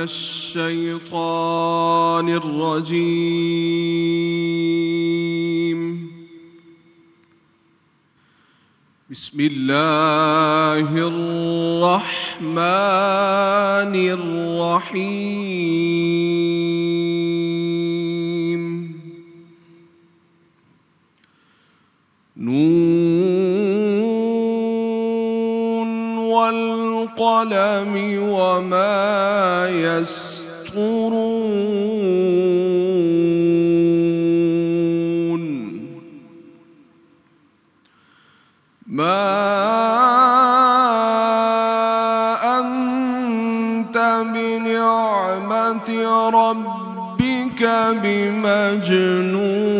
الشيطان الرجيم. بسم الله الرحمن الرحيم. نون والقلم وما يسطرون. ما أنت بنعمة ربك بمجنون.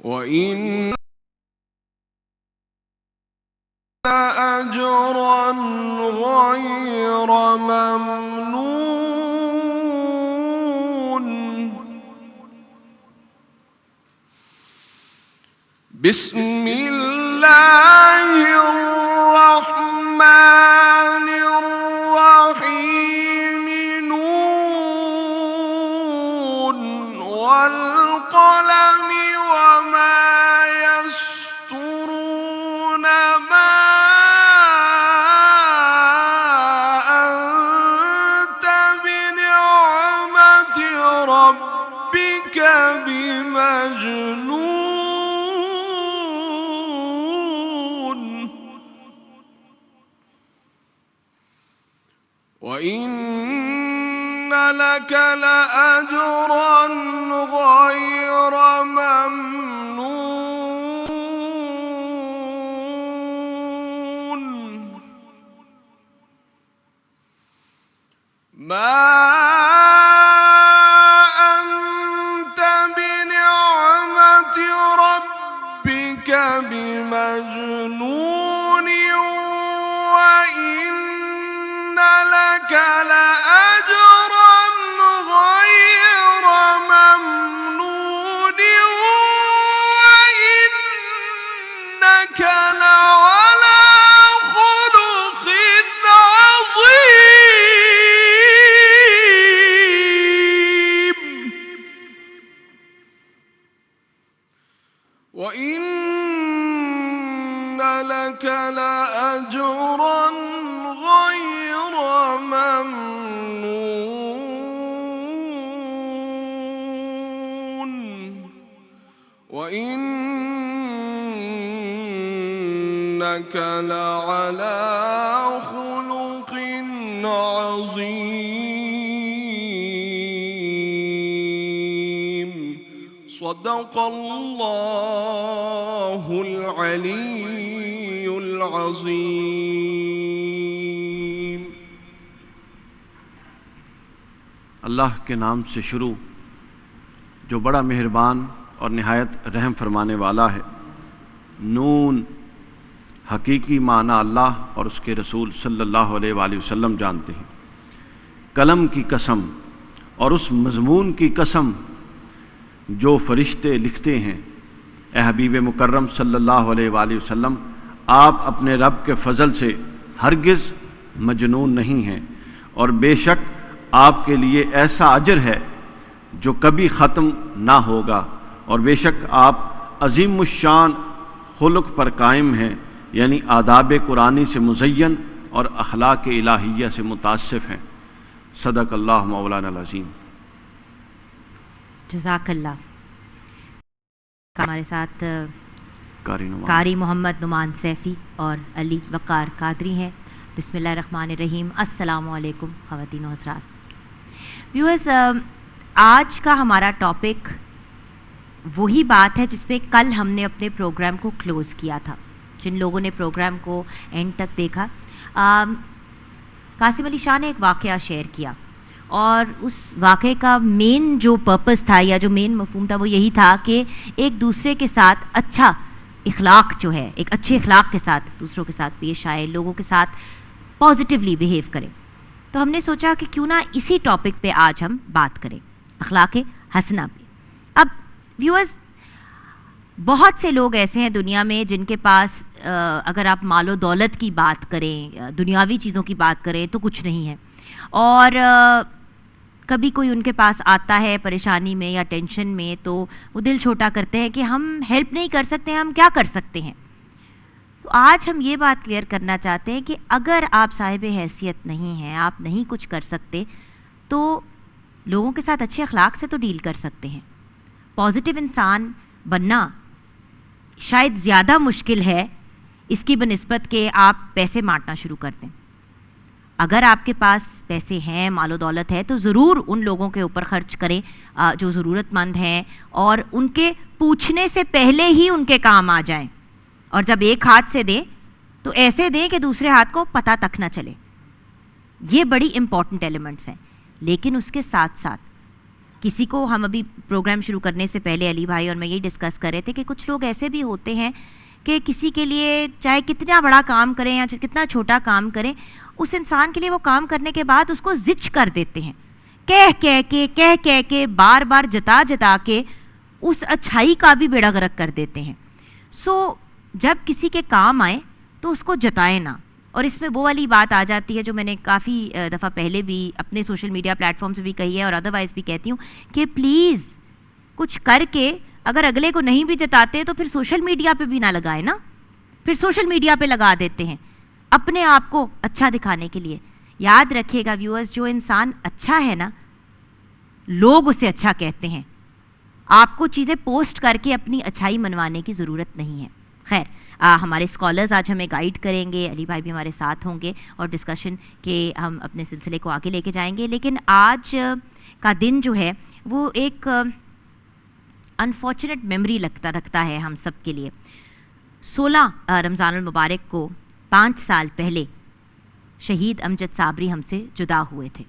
وإن أجرا غير ممنون. بسم الله الرحمن الرحيم. نون والقلم وما يسطرون. ما أنت بنعمة ربك بمجنون. وإن لك لأجرا غير ممنون. ما أنت بنعمة ربك بمجنون. وإن لك لأجرا غير ممنون. وإنك لعلى خلق عظيم. وإن لك لأجرا غير ممنون. وإنك لعلى خلق عظيم. صدق الله العلي العظيم. اللہ کے نام سے شروع جو بڑا مہربان اور نہایت رحم فرمانے والا ہے۔ نون حقیقی معنی اللہ اور اس کے رسول صلی اللہ علیہ وآلہ وسلم جانتے ہیں۔ قلم کی قسم اور اس مضمون کی قسم جو فرشتے لکھتے ہیں، اے حبیب مکرم صلی اللہ علیہ وآلہ وسلم، آپ اپنے رب کے فضل سے ہرگز مجنون نہیں ہیں، اور بے شک آپ کے لیے ایسا اجر ہے جو کبھی ختم نہ ہوگا، اور بے شک آپ عظیم الشان خلق پر قائم ہیں، یعنی آداب قرآنی سے مزین اور اخلاق الہیہ سے متصف ہیں۔ صدق اللہ مولانا العظیم۔ جزاک اللہ۔ ہمارے ساتھ قاری محمد نعمان سیفی اور علی وقار قادری ہیں۔ بسم اللہ الرحمن الرحیم۔ السلام علیکم خواتین و حضرات۔ ویورز، آج کا ہمارا ٹاپک وہی بات ہے جس پہ کل ہم نے اپنے پروگرام کو کلوز کیا تھا۔ جن لوگوں نے پروگرام کو اینڈ تک دیکھا، قاسم علی شاہ نے ایک واقعہ شیئر کیا، اور اس واقعے کا مین جو پرپس تھا یا جو مین مفہوم تھا وہ یہی تھا کہ ایک دوسرے کے ساتھ اچھا اخلاق جو ہے، ایک اچھے اخلاق کے ساتھ دوسروں کے ساتھ پیش آئے، لوگوں کے ساتھ پازیٹیولی بیہیو کریں۔ تو ہم نے سوچا کہ کیوں نہ اسی ٹاپک پہ آج ہم بات کریں، اخلاق حسنہ پہ۔ اب ویورز، بہت سے لوگ ایسے ہیں دنیا میں جن کے پاس اگر آپ مال و دولت کی بات کریں، دنیاوی چیزوں کی بات کریں تو کچھ نہیں ہے، اور کبھی کوئی ان کے پاس آتا ہے پریشانی میں یا ٹینشن میں تو وہ دل چھوٹا کرتے ہیں کہ ہم ہیلپ نہیں کر سکتے، ہم کیا کر سکتے ہیں۔ تو آج ہم یہ بات کلیئر کرنا چاہتے ہیں کہ اگر آپ صاحب حیثیت نہیں ہیں، آپ نہیں کچھ کر سکتے، تو لوگوں کے ساتھ اچھے اخلاق سے تو ڈیل کر سکتے ہیں۔ پازیٹیو انسان بننا شاید زیادہ مشکل ہے اس کی بنسبت کہ آپ پیسے بانٹنا شروع کر دیں۔ اگر آپ کے پاس پیسے ہیں، مال و دولت ہے، تو ضرور ان لوگوں کے اوپر خرچ کریں جو ضرورت مند ہیں، اور ان کے پوچھنے سے پہلے ہی ان کے کام آ جائیں، اور جب ایک ہاتھ سے دیں تو ایسے دیں کہ دوسرے ہاتھ کو پتہ تک نہ چلے۔ یہ بڑی امپورٹنٹ ایلیمنٹس ہیں۔ لیکن اس کے ساتھ ساتھ کسی کو، ہم ابھی پروگرام شروع کرنے سے پہلے علی بھائی اور میں یہی ڈسکس کر رہے تھے کہ کچھ لوگ ایسے بھی ہوتے ہیں کہ کسی کے لیے چاہے کتنا بڑا کام کریں یا کتنا چھوٹا کام کریں، اس انسان کے لیے وہ کام کرنے کے بعد اس کو زچ کر دیتے ہیں، کہہ کے بار بار جتا کے اس اچھائی کا بھی بیڑا غرق کر دیتے ہیں۔ سو جب کسی کے کام آئے تو اس کو جتائیں نہ، اور اس میں وہ والی بات آ جاتی ہے جو میں نے کافی دفعہ پہلے بھی اپنے سوشل میڈیا پلیٹ فارم سے بھی کہی ہے اور ادروائز بھی کہتی ہوں کہ پلیز کچھ کر کے اگر اگلے کو نہیں بھی جتاتے تو پھر سوشل میڈیا پہ بھی نہ لگائیں نا، پھر سوشل میڈیا پہ لگا دیتے ہیں اپنے آپ کو اچھا دکھانے کے لیے۔ یاد رکھیے گا ویورز، جو انسان اچھا ہے نا، لوگ اسے اچھا کہتے ہیں۔ آپ کو چیزیں پوسٹ کر کے اپنی اچھائی منوانے کی ضرورت نہیں ہے۔ خیر، ہمارے اسکالرز آج ہمیں گائیڈ کریں گے، علی بھائی بھی ہمارے ساتھ ہوں گے اور ڈسکشن کے ہم اپنے سلسلے کو آگے لے کے جائیں گے۔ لیکن آج کا دن جو ہے وہ ایک انفارچونیٹ میموری رکھتا ہے ہم سب کے لیے۔ 16 رمضان المبارک کو 5 سال پہلے شہید امجد صابری ہم سے جدا ہوئے تھے۔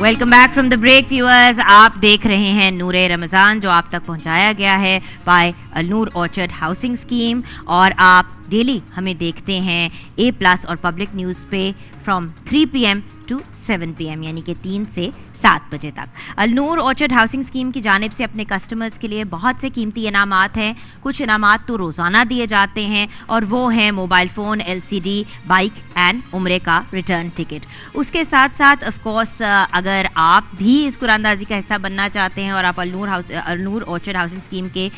Welcome back from the break viewers, آپ دیکھ رہے ہیں نور رمضان جو آپ تک پہنچایا گیا ہے بائی النور آرچرڈ ہاؤسنگ اسکیم، اور آپ ڈیلی ہمیں دیکھتے ہیں A+ اور پبلک نیوز پہ فرام 3 PM to 7 PM، یعنی کہ 3 سے 7 بجے تک۔ النور آرچرڈ ہاؤسنگ اسکیم کی جانب سے اپنے کسٹمرز کے لیے بہت سے قیمتی انعامات ہیں۔ کچھ انعامات تو روزانہ دیے جاتے ہیں، اور وہ ہیں mobile phone, LCD، bike and عمرے کا ریٹرن ٹکٹ۔ اس کے ساتھ ساتھ آف کورس اگر آپ بھی اس قرآن اندازی کا حصہ بننا چاہتے ہیں اور آپ النور آرچرڈ ہاؤسنگ اسکیم کے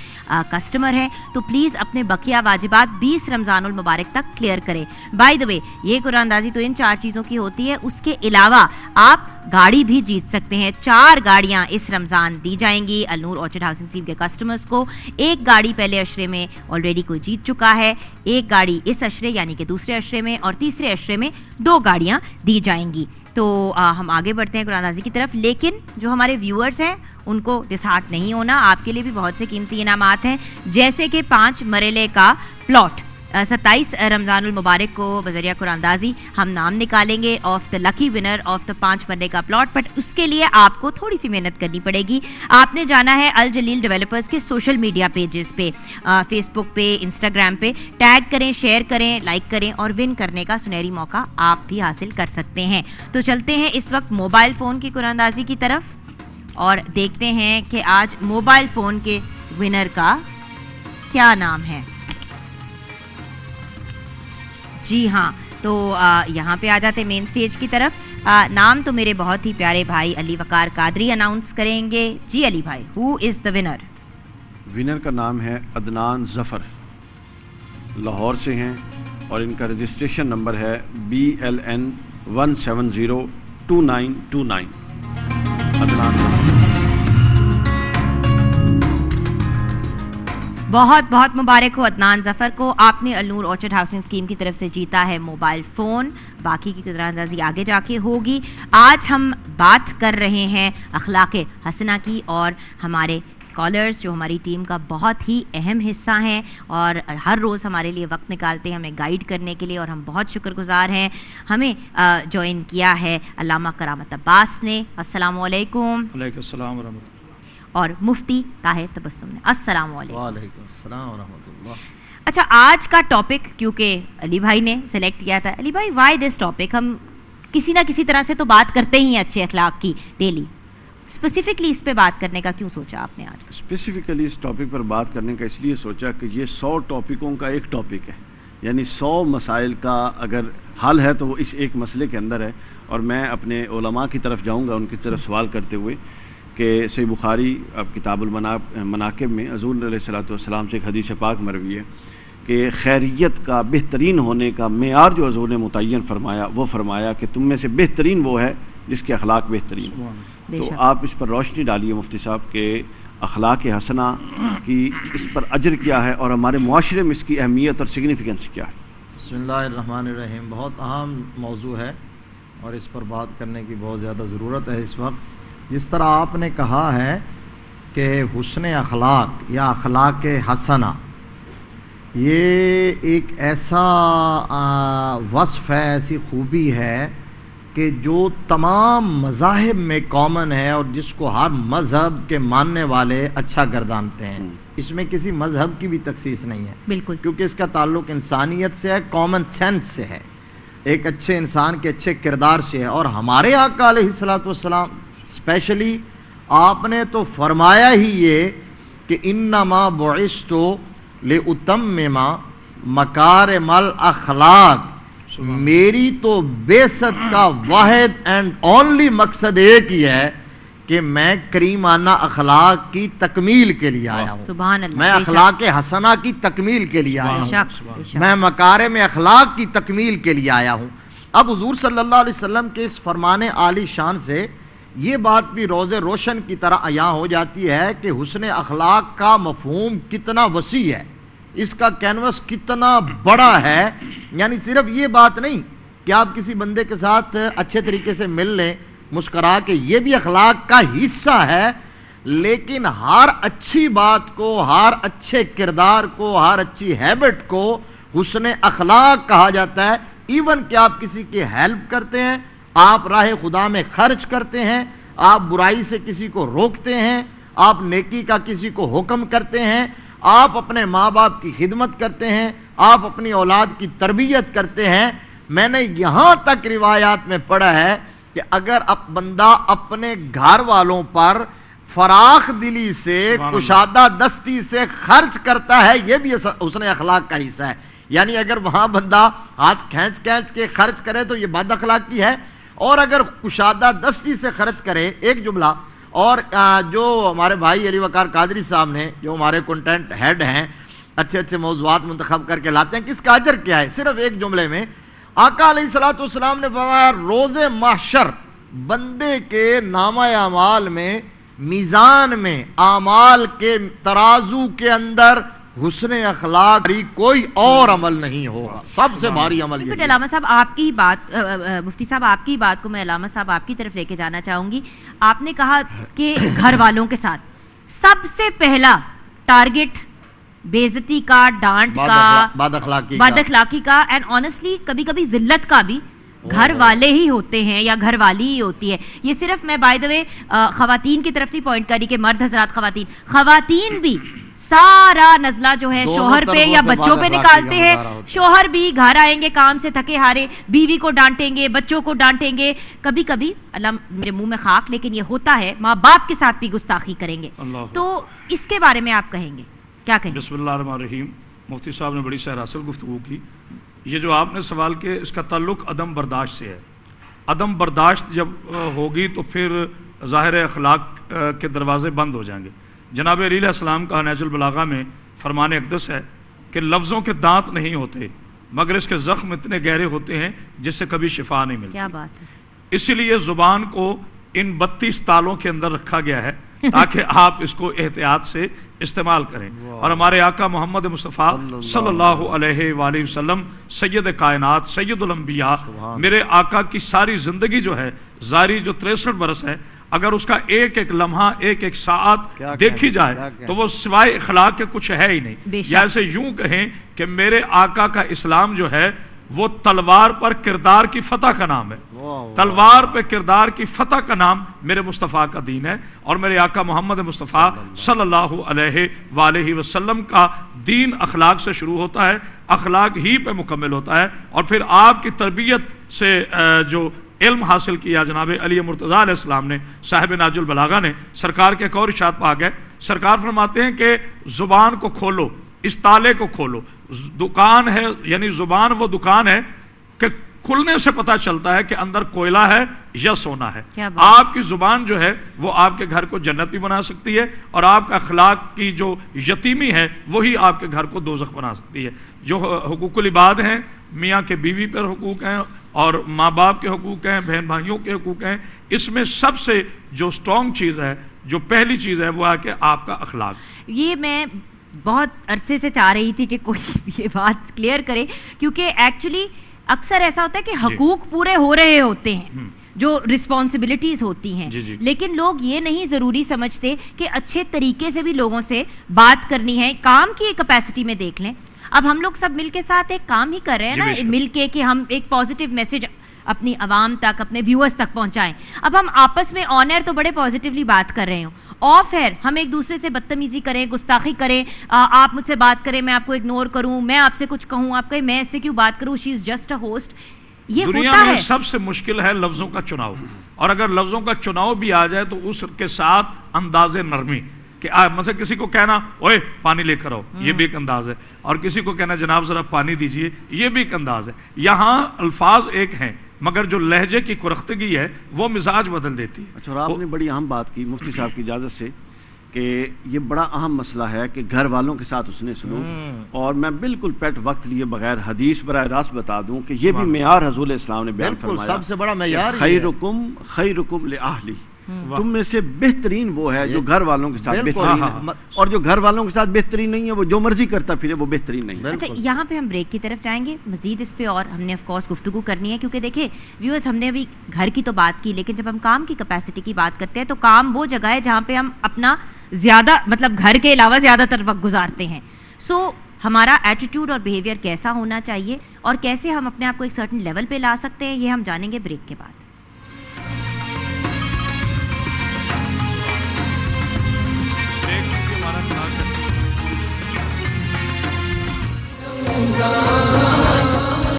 کسٹمر ہیں تو پلیز اپنے بقیہ واجبات 20 رمضان المبارک تک کلیئر کریں۔ بائی دا وے، یہ قرآن اندازی تو ان 4 چیزوں کی ہوتی ہے، اس کے علاوہ آپ گاڑی بھی جیت سکتے ہیں۔ 4 گاڑیاں اس رمضان دی جائیں گی النور آرچرڈ ہاؤسنگ اسکیم کے کسٹمرز کو۔ 1 گاڑی پہلے اشرے میں آلریڈی کوئی جیت چکا ہے، 1 گاڑی اس اشرے یعنی کہ دوسرے اشرے میں، اور تیسرے اشرے میں 2 گاڑیاں دی جائیں گی۔ تو ہم آگے بڑھتے ہیں قرآن اندازی کی طرف، لیکن جو ہمارے ویورز ہیں ان کو ڈسہارٹ نہیں ہونا، آپ کے لیے بھی بہت سے قیمتی انعامات ہیں، جیسے کہ 5 مرلے کا پلاٹ۔ 27 رمضان المبارک کو بذریعہ قرآن اندازی ہم نام نکالیں گے of the lucky winner of the 5 مرلے کا پلاٹ، بٹ اس کے لیے آپ کو تھوڑی سی محنت کرنی پڑے گی۔ آپ نے جانا ہے الجلیل ڈیولپرز کے سوشل میڈیا پیجز پہ، فیس بک پہ، انسٹاگرام پہ، ٹیگ کریں، شیئر کریں، لائک کریں، اور ون کرنے کا سنہری موقع آپ بھی حاصل کر سکتے ہیں۔ تو چلتے ہیں اس وقت موبائل فون کی قرآن اندازی کی طرف اور دیکھتے ہیں کہ آج موبائل فون کے ونر کا کیا نام ہے۔ جی ہاں، تو یہاں پہ آ جاتے مین سٹیج کی طرف۔ نام تو میرے بہت ہی پیارے بھائی علی وقار قادری اناؤنس کریں گے۔ جی علی بھائی، ہو از دا ونر؟ ونر کا نام ہے عدنان ظفر، لاہور سے ہیں، اور ان کا رجسٹریشن نمبر ہے BLN 1702929۔ عدنان ظفر، بہت بہت مبارک ہو عدنان ظفر کو، آپ نے النور آرچرڈ ہاؤسنگ اسکیم کی طرف سے جیتا ہے موبائل فون۔ باقی کی قرآن اندازی آگے جا کے ہوگی۔ آج ہم بات کر رہے ہیں اخلاق حسنہ کی، اور ہمارے اسکالرز جو ہماری ٹیم کا بہت ہی اہم حصہ ہیں اور ہر روز ہمارے لیے وقت نکالتے ہیں ہمیں گائیڈ کرنے کے لیے، اور ہم بہت شکر گزار ہیں۔ ہمیں جوائن کیا ہے علامہ کرامت عباس نے، السلام علیکم۔ وعلیکم السلام ورحمۃ اللہ۔ اور مفتی طاہر تبسم نے، السلام علیکم۔ وعلیکم السلام ورحمۃ اللہ۔ اچھا آج کا ٹاپک کیونکہ علی بھائی نے سلیکٹ کیا تھا، علی بھائی وائی دس ٹاپک؟ ہم کسی نہ کسی طرح سے تو بات کرتے ہی ہیں اچھے اخلاق کی ڈیلی، اسپیسیفکلی اس پہ بات کرنے کا کیوں سوچا آپ نے آج؟ اسپیسیفکلی اس ٹاپک پر بات کرنے کا اس لیے سوچا کہ یہ 100 ٹاپکوں کا ایک ٹاپک ہے، یعنی 100 مسائل کا اگر حل ہے تو وہ اس ایک مسئلے کے اندر ہے. اور میں اپنے علماء کی طرف جاؤں گا ان کی طرف سوال کرتے ہوئے کہ صحیح بخاری اب کتاب المناقب میں حضور علیہ الصلوۃ والسلام سے ایک حدیث پاک مروی ہے کہ خیریت کا بہترین ہونے کا معیار جو حضور نے متعین فرمایا وہ فرمایا کہ تم میں سے بہترین وہ ہے جس کے اخلاق بہترین ہوں. تو آپ اس پر روشنی ڈالیے مفتی صاحب کہ اخلاق حسنہ کی اس پر اجر کیا ہے اور ہمارے معاشرے میں اس کی اہمیت اور سگنیفیکنس کیا ہے. بسم اللہ الرحمن الرحیم. بہت اہم موضوع ہے اور اس پر بات کرنے کی بہت زیادہ ضرورت ہے اس وقت. جس طرح آپ نے کہا ہے کہ حسن اخلاق یا اخلاق حسنہ یہ ایک ایسا وصف ہے، ایسی خوبی ہے کہ جو تمام مذاہب میں کامن ہے اور جس کو ہر مذہب کے ماننے والے اچھا گردانتے ہیں. اس میں کسی مذہب کی بھی تخصیص نہیں ہے بالکل، کیونکہ اس کا تعلق انسانیت سے ہے، کامن سینس سے ہے، ایک اچھے انسان کے اچھے کردار سے ہے. اور ہمارے آقا علیہ الصلوۃ والسلام اسپیشلی آپ نے تو فرمایا ہی یہ کہ انما بعثت لأتمم مکارم الاخلاق، میری تو بعثت کا واحد اینڈ اونلی مقصد ایک ہی ہے کہ میں کریمانہ اخلاق کی تکمیل کے لیے آیا ہوں. سبحان اللہ. میں اخلاق حسنہ کی تکمیل کے لیے آیا ہوں، بے شک. میں مکارم اخلاق کی تکمیل کے لیے آیا ہوں. اب حضور صلی اللہ علیہ وسلم کے اس فرمان عالی شان سے یہ بات بھی روز روشن کی طرح عیاں ہو جاتی ہے کہ حسن اخلاق کا مفہوم کتنا وسیع ہے، اس کا کینوس کتنا بڑا ہے. یعنی صرف یہ بات نہیں کہ آپ کسی بندے کے ساتھ اچھے طریقے سے مل لیں مسکرا کے، یہ بھی اخلاق کا حصہ ہے، لیکن ہر اچھی بات کو، ہر اچھے کردار کو، ہر اچھی ہیبٹ کو حسن اخلاق کہا جاتا ہے. ایون کہ آپ کسی کی ہیلپ کرتے ہیں، آپ راہ خدا میں خرچ کرتے ہیں، آپ برائی سے کسی کو روکتے ہیں، آپ نیکی کا کسی کو حکم کرتے ہیں، آپ اپنے ماں باپ کی خدمت کرتے ہیں، آپ اپنی اولاد کی تربیت کرتے ہیں. میں نے یہاں تک روایات میں پڑھا ہے کہ اگر بندہ اپنے گھر والوں پر فراخ دلی سے، کشادہ دستی سے خرچ کرتا ہے، یہ بھی حسن اخلاق کا حصہ ہے. یعنی اگر وہاں بندہ ہاتھ کھینچ کے خرچ کرے تو یہ بد اخلاقی ہے، اور اگر کشادہ دستی سے خرچ کرے. ایک جملہ اور جو ہمارے بھائی علی وقار قادری صاحب نے، جو ہمارے کنٹینٹ ہیڈ ہیں، اچھے اچھے موضوعات منتخب کر کے لاتے ہیں کہ اس کا اجر کیا ہے. صرف ایک جملے میں آقا علیہ الصلوۃ والسلام نے فرمایا روز محشر بندے کے نامہ اعمال میں، میزان میں، اعمال کے ترازو کے اندر حسن اخلاق کوئی اور عمل نہیں ہوگا. سب سے بھاری عمل یہ. علامہ صاحب آپ کی بات، مفتی صاحب آپ کی بات کو میں علامہ صاحب آپ کی طرف لے کے جانا چاہوں گی. آپ نے کہا کہ گھر والوں کے ساتھ سب سے پہلا ٹارگٹ بے عزتی کا، ڈانٹ کا، بد اخلاقی کا، اینڈ آنیسٹلی کبھی کبھی ذلت کا بھی گھر والے ہی ہوتے ہیں یا گھر والی ہی ہوتی ہے. یہ صرف میں بائی دا وے خواتین کی طرف نہیں پوائنٹ کری کہ مرد حضرات خواتین بھی سارا نزلہ جو ہے شوہر پہ یا بچوں پہ نکالتے ہیں. شوہر بھی گھر آئیں گے کام سے تھکے ہارے، بیوی کو ڈانٹیں گے، بچوں کو ڈانٹیں گے، کبھی کبھی اللہ میرے منہ میں خاک لیکن یہ ہوتا ہے، ماں باپ کے ساتھ بھی گستاخی کریں گے. تو اس کے بارے میں آپ کہیں گے کیا کہیں؟ بسم اللہ الرحمن الرحیم. مفتی صاحب نے بڑی سہراسل گفتگو کی. یہ جو آپ نے سوال کیا اس کا تعلق عدم برداشت سے ہے. عدم برداشت جب ہوگی تو پھر ظاہر اخلاق کے دروازے بند ہو جائیں گے. جناب علی علیہ السلام کا نہج البلاغہ میں فرمان اقدس ہے کہ لفظوں کے دانت نہیں ہوتے مگر اس کے زخم اتنے گہرے ہوتے ہیں جس سے کبھی شفا نہیں ملتی. کیا بات ہے. اسی لیے زبان کو ان 32 تالوں کے اندر رکھا گیا ہے تاکہ آپ اس کو احتیاط سے استعمال کریں. اور ہمارے آقا محمد مصطفیٰ صلی اللہ علیہ وآلہ وسلم سید کائنات، سید الانبیاء، میرے آقا کی ساری زندگی جو ہے ظاہری جو 63 برس ہے، اگر اس کا ایک ایک لمحہ، ایک ایک ساعت دیکھی جائے تو وہ سوائے اخلاق کے کچھ ہے ہی نہیں. یا ایسے یوں کہیں کہ میرے آقا کا اسلام جو ہے وہ تلوار پر کردار کی فتح کا نام ہے. تلوار پہ کردار کی فتح کا نام میرے مصطفیٰ کا دین ہے، اور میرے آقا محمد مصطفیٰ صلی اللہ علیہ وآلہ وسلم کا دین اخلاق سے شروع ہوتا ہے، اخلاق ہی پہ مکمل ہوتا ہے، اور پھر آپ کی تربیت سے جو علم حاصل کیا جناب علی مرتضیٰ علیہ السلام نے، صاحب ناج البلاغہ نے، سرکار کے ایک اور ارشاد پاک ہے، سرکار فرماتے ہیں کہ زبان کو کھولو، اس تالے کو کھولو. دکان ہے، یعنی زبان وہ دکان ہے کہ کھلنے سے پتہ چلتا ہے کہ اندر کوئلہ ہے یا سونا ہے. آپ کی زبان جو ہے وہ آپ کے گھر کو جنت بھی بنا سکتی ہے، اور آپ کا اخلاق کی جو یتیمی ہے وہی آپ کے گھر کو دوزخ بنا سکتی ہے. جو حقوق العباد ہیں، میاں کے بیوی پر حقوق ہیں، اور ماں باپ کے حقوق ہیں، بہن بھائیوں کے حقوق ہیں، اس میں سب سے جو سٹرونگ چیز ہے، جو پہلی چیز ہے، وہ ہے کہ آپ کا اخلاق. یہ میں بہت عرصے سے چاہ رہی تھی کہ کوئی یہ بات کلیئر کرے، کیونکہ ایکچولی اکثر ایسا ہوتا ہے کہ حقوق پورے ہو رہے ہوتے ہیں، جو رسپانسبلٹیز ہوتی ہیں، لیکن لوگ یہ نہیں ضروری سمجھتے کہ اچھے طریقے سے بھی لوگوں سے بات کرنی ہے. کام کی کیپیسٹی میں دیکھ لیں، اب ہم لوگ سب مل کے ساتھ ایک کام ہی کر رہے ہیں نا، مل کے کہ ہم ایک پازیٹیو میسج اپنی عوام تک، اپنے ویورز تک پہنچائیں. اب ہم آپس میں آن ایئر تو بڑے پازیٹیولی بات کر رہے ہوں، آف ایئر ہم ایک دوسرے سے بدتمیزی کریں، گستاخی کریں، آپ مجھ سے بات کریں، میں آپ کو اگنور کروں، میں آپ سے کچھ کہوں، آپ کہیں میں اس سے کیوں بات کروں، شی از جسٹ اے ہوسٹ. یہ دنیا ہوتا میں ہے. سب سے مشکل ہے لفظوں کا چناؤ، اور اگر لفظوں کا چناؤ بھی آ جائے تو اس کے ساتھ انداز نرمی، کہ مثلا کسی کو کہنا اوے پانی لے کر آؤ، یہ بھی ایک انداز ہے، اور کسی کو کہنا جناب ذرا پانی دیجئے، یہ بھی ایک انداز ہے. یہاں الفاظ ایک ہیں مگر جو لہجے کی کرختگی ہے وہ مزاج بدل دیتی ہے. اچھا، اور آپ نے بڑی اہم بات کی مفتی صاحب کی اجازت سے، کہ یہ بڑا اہم مسئلہ ہے کہ گھر والوں کے ساتھ اس نے سنو. اور میں بالکل پیٹ وقت لیے بغیر حدیث براہ راست بتا دوں کہ یہ بھی معیار حضور اسلام نے بیان فرمایا، سب سے بڑا معیار خیرکم لأہلی، تم میں سے بہترین وہ ہے جو گھر والوں کے ساتھ بہترین ہے، اور جو گھر والوں کے ساتھ بہترین نہیں ہے وہ جو مرضی کرتا پھرے وہ بہترین نہیں ہے. اچھا، یہاں پہ ہم بریک کی طرف جائیں گے، مزید اس پہ اور ہم نے آف کورس گفتگو کرنی ہے، کیونکہ دیکھیں ویورز، ہم نے ابھی گھر کی تو بات کی، لیکن جب ہم کام کی کیپیسٹی کی بات کرتے ہیں تو کام وہ جگہ ہے جہاں پہ ہم اپنا زیادہ مطلب گھر کے علاوہ زیادہ تر وقت گزارتے ہیں. سو ہمارا ایٹیٹیوڈ اور بیہیویئر کیسا ہونا چاہیے، اور کیسے ہم اپنے آپ کو ایک سرٹن لیول پہ لا سکتے ہیں، یہ ہم جانیں گے بریک کے بعد.